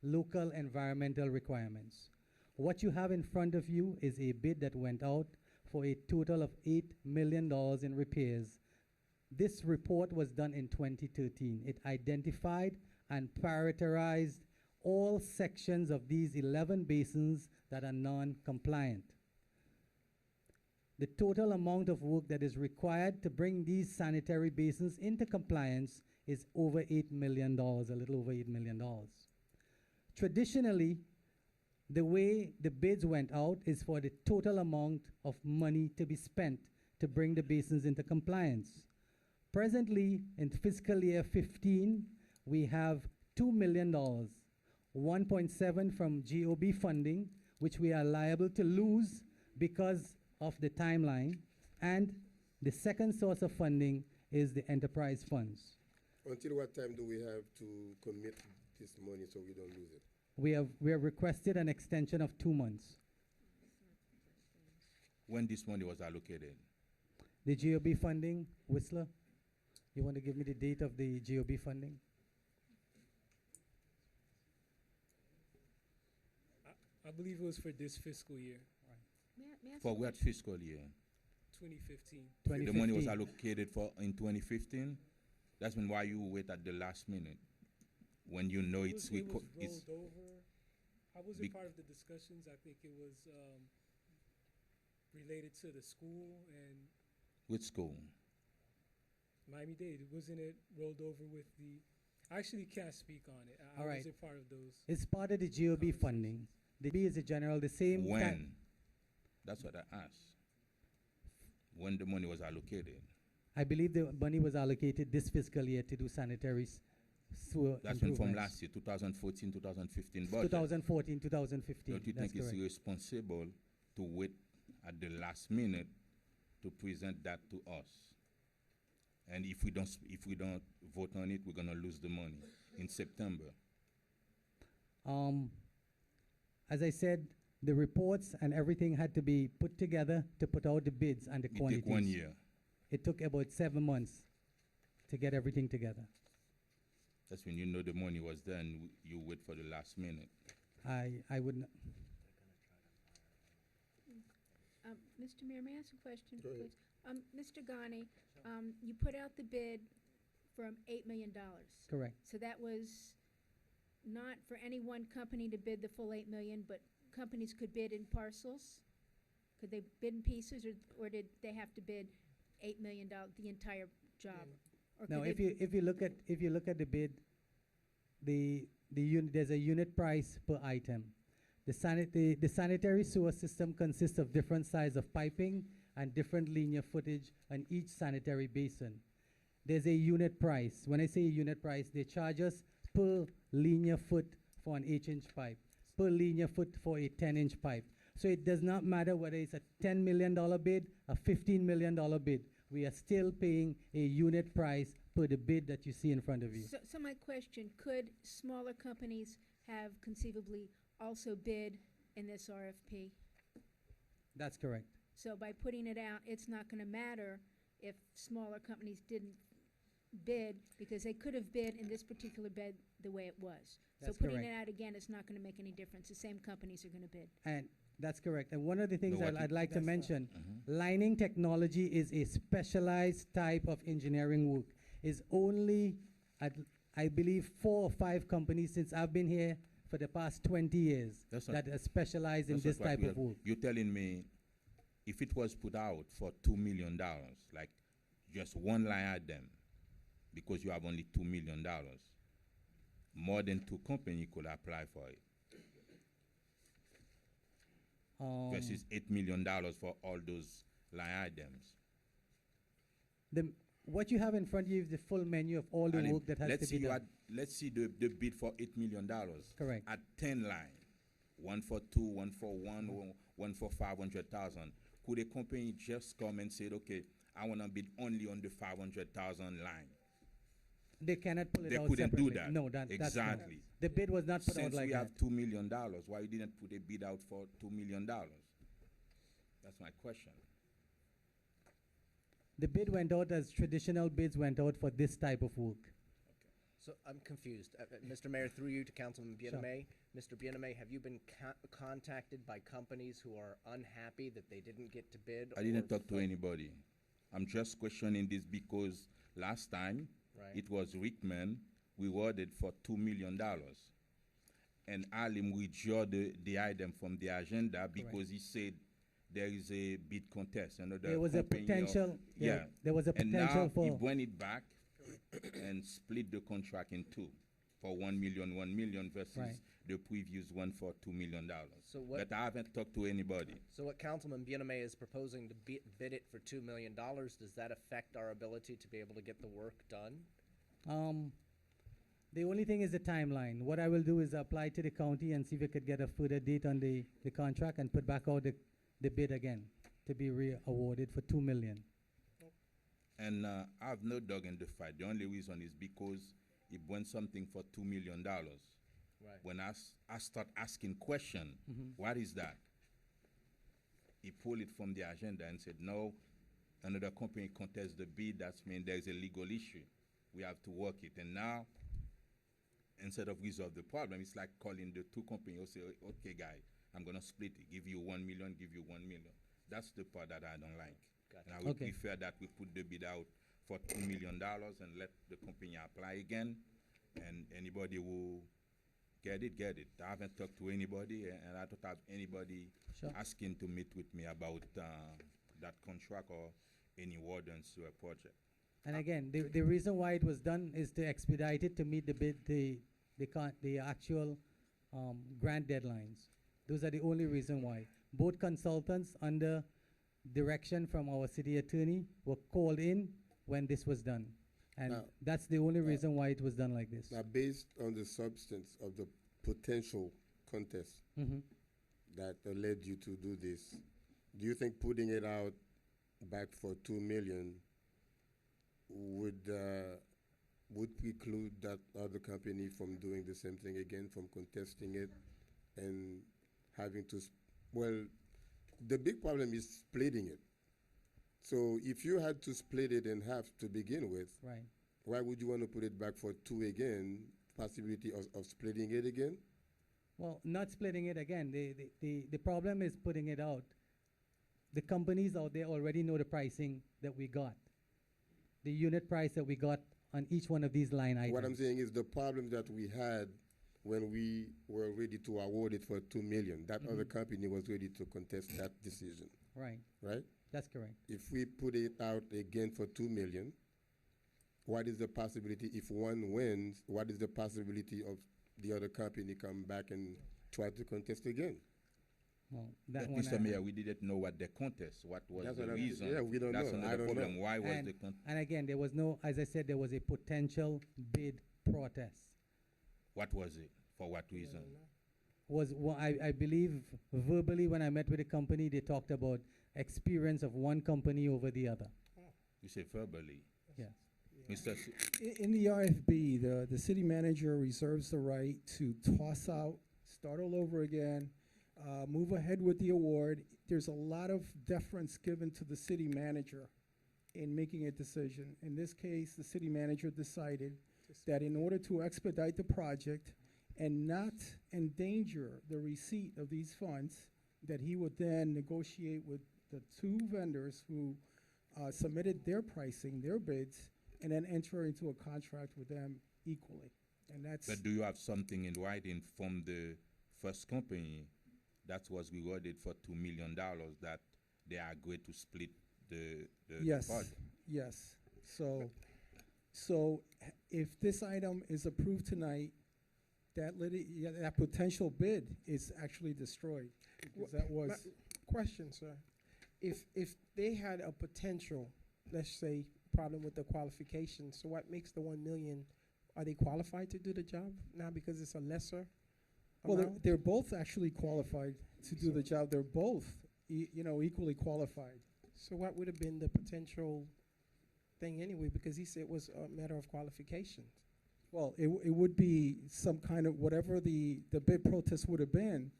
local environmental requirements. What you have in front of you is a bid that went out for a total of $8 million in repairs. This report was done in 2013. It identified and prioritized all sections of these 11 basins that are non-compliant. The total amount of work that is required to bring these sanitary basins into compliance is over $8 million, a little over $8 million. Traditionally, the way the bids went out is for the total amount of money to be spent to bring the basins into compliance. Presently, in fiscal year 15, we have $2 million, 1.7 from GOB funding, which we are liable to lose because of the timeline, and the second source of funding is the enterprise funds. Until what time do we have to commit this money so we don't lose it? We have requested an extension of 2 months. When this money was allocated? The GOB funding, Whistler, you want to give me the date of the GOB funding? I believe it was for this fiscal year, For what fiscal year? 2015. The money was 2015. allocated for in 2015? That's when why you wait at the last minute when you know It it's was it's rolled over. I wasn't Bec- part of the discussions. I think it was related to the school and with school. Miami-Dade. Wasn't it rolled over with the? I actually can't speak on it. I All right. wasn't part of those. It's part of the GOB funding. The B is a general, the same When? time. That's what I asked. When the money was allocated. I believe the money was allocated this fiscal year to do sanitary sewer That's when from improvements. last year, 2014, 2015 budget. 2014, 2015. Don't you That's think it's correct. irresponsible to wait at the last minute to present that to us? And if we don't vote on it, we're gonna lose the money in September. As I said, the reports and everything had to be put together to put out the bids and the It quantities. take 1 year. It took about 7 months to get everything together. That's when you know the money was there and you wait for the last minute. I wouldn't. Mr. Mayor, may I ask a question, Go ahead. please? Mr. Ghani, you put out the bid for $8 million. Correct. So that was not for any one company to bid the full $8 million, but companies could bid in parcels? Could they bid in pieces, or did they have to bid $8 million, the entire job? Or Now, could if you look at the bid, there's a unit price per item. The sanitary sewer system consists of different size of piping and different linear footage on each sanitary basin. There's a unit price. When I say a unit price, they charge us per linear foot for an 8-inch pipe, per linear foot for a 10-inch pipe. So it does not matter whether it's a $10 million bid, a $15 million bid. We are still paying a unit price per the bid that you see in front of you. So my question, could smaller companies have conceivably also bid in this RFP? That's correct. So by putting it out, it's not going to matter if smaller companies didn't bid, because they could have bid in this particular bid the way it was. That's So putting correct. it out again is not going to make any difference. The same companies are going to bid. And that's correct. And one of the things No, what I'd you- like to That's mention, lining technology is a specialized type of engineering work. Is only, I believe, 4 or 5 companies since I've been here for the past 20 years That's not- that are specialized in That's this not what type we of are- work. You're telling me if it was put out for $2 million, like just one line item, because you have only $2 million, more than 2 companies could apply for it. Versus $8 million for all those line items. What you have in front of you is the full menu of all the And work that has let's to be see done. let's see the bid for $8 million. Correct. At 10 line, 1 for 2, 1 for 1, 1 for 500,000. Could a company just come and say, okay, I want to bid only on the 500,000 line? They cannot pull it They out couldn't do separately. that. No, that's not. Exactly. The bid was not put out Since like we that. have $2 million, why you didn't put a bid out for $2 million? That's my question. The bid went out as traditional bids went out for this type of work. So I'm confused. Mr. Mayor, through you to Councilman Sure. Biename. Mr. Biename, have you been contacted by companies who are unhappy that they didn't get to bid? I didn't or talk to anybody. I'm just questioning this because last time Right. it was Rickman rewarded for $2 million. And Alim withdrew the item from the agenda because he said there is a bid contest. Another There was a company or- potential- yeah, there was a and potential now for- he went it back and split the contract in 2 for 1 million versus Right. the previous one for $2 million. So what- But I haven't talked to anybody. So what Councilman Biename is proposing to bid it for $2 million, does that affect our ability to be able to get the work done? The only thing is the timeline. What I will do is apply to the county and see if we could get a further date on the contract and put back out the bid again to be re-awarded for $2 million. And I have no dog in the fight. The only reason is because he won something for $2 million. Right. When I start asking question, what is that? He pulled it from the agenda and said, no, another company contests the bid. That means there's a legal issue. We have to work it. And now, instead of resolve the problem, it's like calling the 2 companies and say, okay, guys, I'm going to split it, give you 1 million, give you 1 million. That's the part that I don't like. Gotcha. And I would Okay. prefer that we put the bid out for $2 million and let the company apply again. And anybody who get it, get it. I haven't talked to anybody, and I don't have anybody Sure. asking to meet with me about that contract or any water and sewer project. And again, the reason why it was done is to expedite it to meet the actual grant deadlines. Those are the only reason why. Both consultants under direction from our city attorney were called in when this was done. And Now- that's the only reason why it was done like this. Now, based on the substance of the potential contest Mhm. that led you to do this, do you think putting it out back for 2 million would preclude that other company from doing the same thing again, from contesting it and having to, well, the big problem is splitting it. So if you had to split it in half to begin with, Right. why would you want to put it back for 2 again, possibility of splitting it again? Well, not splitting it again. The problem is putting it out. The companies out there already know the pricing that we got. The unit price that we got on each one of these line items. What I'm saying is the problem that we had when we were ready to award it for 2 million, that other company was ready to contest that decision, Right. right? That's correct. If we put it out again for 2 million, what is the possibility, if one wins, what is the possibility of the other company come back and try to contest again? Well, But that one. Mr. Mayor, we didn't know what the contest, what was That's the what I'm- reason. yeah, we don't That's know. I another don't problem. know. Why was and, the contest? and again, there was no, as I said, there was a potential bid protest. What was it? For what reason? I believe verbally when I met with the company, they talked about experience of one company over the other. You say verbally. Yes. Mr. In the RFB, the city manager reserves the right to toss out, start all over again, move ahead with the award. There's a lot of deference given to the city manager in making a decision. In this case, the city manager decided that in order to expedite the project and not endanger the receipt of these funds, that he would then negotiate with the two vendors who submitted their pricing, their bids, and then enter into a contract with them equally. And that's, But do you have something in writing from the first company that was rewarded for $2 million that they agreed to split the yes, project? yes. So if this item is approved tonight, that potential bid is actually destroyed. Because that was, Question, sir. If they had a potential, let's say, problem with the qualifications, so what makes the 1 million, are they qualified to do the job now because it's a lesser well, amount? they're both actually qualified to do the job. They're both, equally qualified. So what would have been the potential thing anyway? Because he said it was a matter of qualifications. Well, it would be some kind of, whatever the bid protest would have been,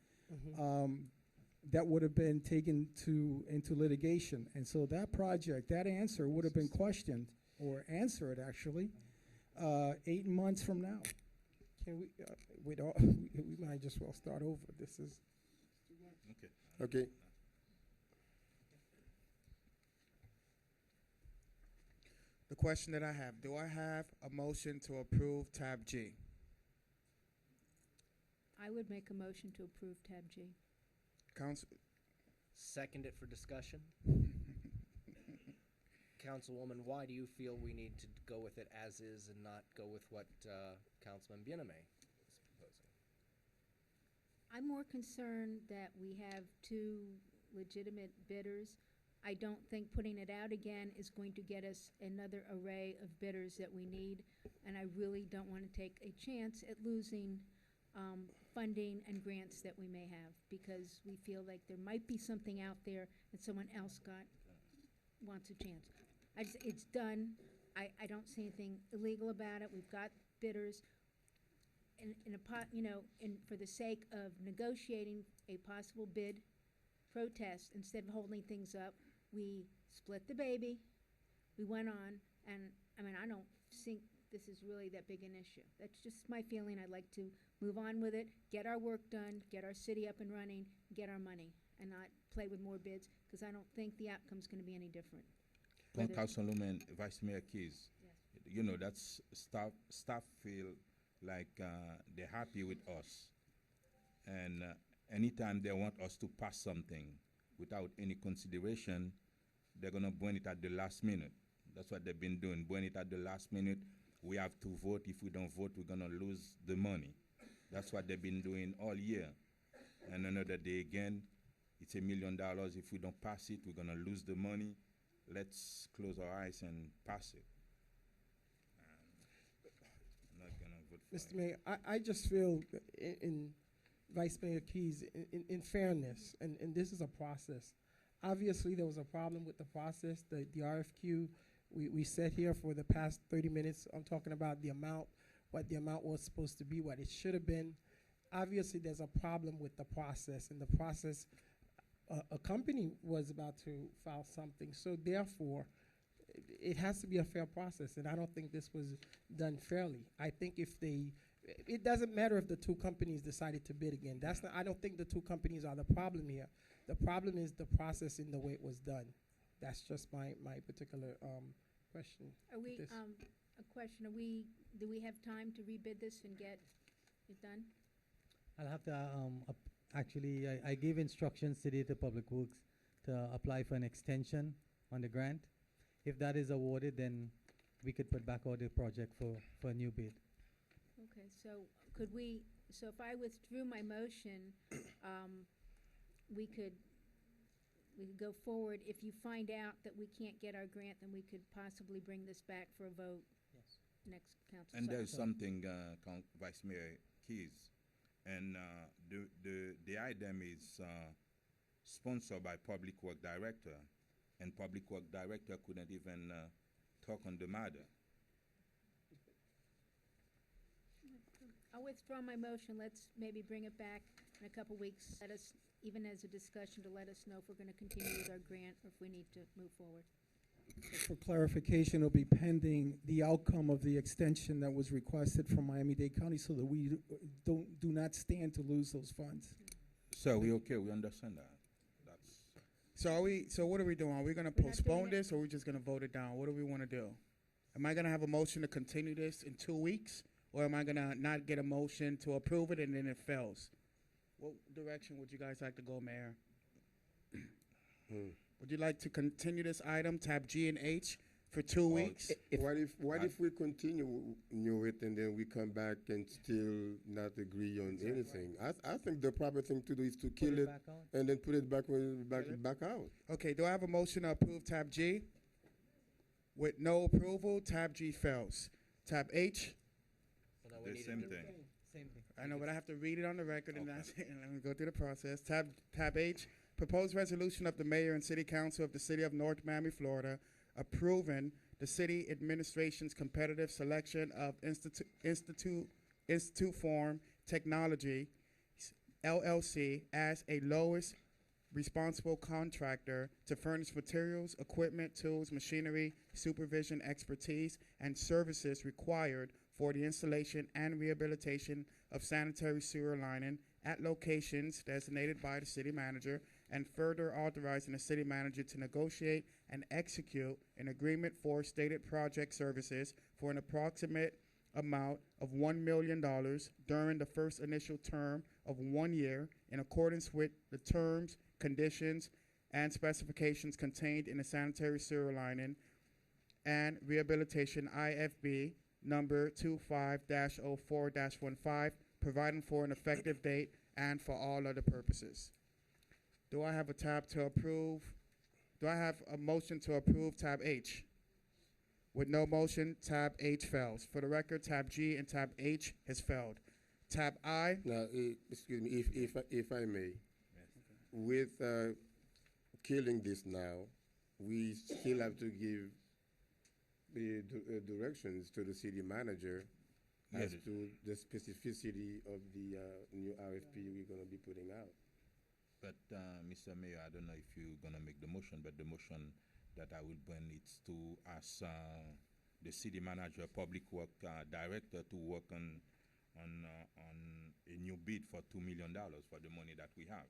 that would have been taken into litigation. And so that project, that answer would have been questioned, or answered actually, 8 months from now. Can we, we might just well start over. This is. Okay. The question that I have, do I have a motion to approve tab G? I would make a motion to approve tab G. Council, Second it for discussion. Councilwoman, why do you feel we need to go with it as is and not go with what Councilman Bieneme is proposing? I'm more concerned that we have two legitimate bidders. I don't think putting it out again is going to get us another array of bidders that we need, and I really don't want to take a chance at losing funding and grants that we may have, because we feel like there might be something out there and someone else wants a chance. It's done. I don't see anything illegal about it. We've got bidders. For the sake of negotiating a possible bid protest, instead of holding things up, we split the baby. We went on, and I don't think this is really that big an issue. That's just my feeling. I'd like to move on with it, get our work done, get our city up and running, get our money, and not play with more bids, because I don't think the outcome's going to be any different. whether- Councilwoman Vice Mayor Keys, you know, that's staff feel like they're happy with us. And anytime they want us to pass something without any consideration, they're gonna burn it at the last minute. That's what they've been doing, burn it at the last minute. We have to vote. If we don't vote, we're gonna lose the money. That's what they've been doing all year. And another day again, it's $1 million. If we don't pass it, we're gonna lose the money. Let's close our eyes and pass it. I'm not gonna vote for Mr. it. Mayor, I just feel in Vice Mayor Keys, in fairness, and this is a process. Obviously, there was a problem with the process, the RFQ. We sat here for the past 30 minutes. I'm talking about the amount, what the amount was supposed to be, what it should have been. Obviously, there's a problem with the process, and the process, a company was about to file something. So therefore, it has to be a fair process, and I don't think this was done fairly. I think it doesn't matter if the two companies decided to bid again. I don't think the two companies are the problem here. The problem is the process in the way it was done. That's just my particular question. Are we, this. a question, do we have time to rebid this and get it done? I'll have to, actually, I gave instructions today to Public Works to apply for an extension on the grant. If that is awarded, then we could put back out the project for a new bid. Okay, so so if I withdrew my motion, we could go forward. If you find out that we can't get our grant, then we could possibly bring this back for a vote. Yes. Next council And cycle. there's something, Vice Mayor Keys, and the item is sponsored by Public Work Director, and Public Work Director couldn't even talk on the matter. I'll withdraw my motion. Let's maybe bring it back in a couple weeks. Let us, even as a discussion, to let us know if we're going to continue with our grant or if we need to move forward. For clarification, it'll be pending the outcome of the extension that was requested from Miami-Dade County so that we do not stand to lose those funds. So we okay, we understand that. That's So what are we doing? Are we gonna We're not postpone doing it. this, or are we just gonna vote it down? What do we wanna do? Am I gonna have a motion to continue this in 2 weeks? Or am I gonna not get a motion to approve it and then it fails? What direction would you guys like to go, Mayor? Would you like to continue this item, tab G and H, for 2 weeks? What if we continue it and then we come back and still not agree on anything? I think the proper thing to do is to kill it it back out? and then put it back out. Okay, do I have a motion to approve tab G? With no approval, tab G fails. Tab H? So now we The need same to thing. Same thing. I know, but I have to read it on the record, and Okay. that's it, and let me go through the process. Tab H, proposed resolution of the mayor and city council of the city of North Miami, Florida, approving the city administration's competitive selection of Institute Form Technology, LLC, as a lowest responsible contractor to furnish materials, equipment, tools, machinery, supervision, expertise, and services required for the installation and rehabilitation of sanitary sewer lining at locations designated by the city manager, and further authorizing the city manager to negotiate and execute an agreement for stated project services for an approximate amount of $1 million during the first initial term of 1 year in accordance with the terms, conditions, and specifications contained in the sanitary sewer lining and rehabilitation IFB number 25-04-15, providing for an effective date and for all other purposes. Do I have a tab to approve? Do I have a motion to approve tab H? With no motion, tab H fails. For the record, tab G and tab H has failed. Tab I, Now, excuse me, if I may, with killing this now, we still have to give the directions to the city manager as Yes. to the specificity of the new RFP we're going to be putting out. But, Mr. Mayor, I don't know if you're gonna make the motion, but the motion that I will bring is to ask the city manager, public work director to work on a new bid for $2 million for the money that we have.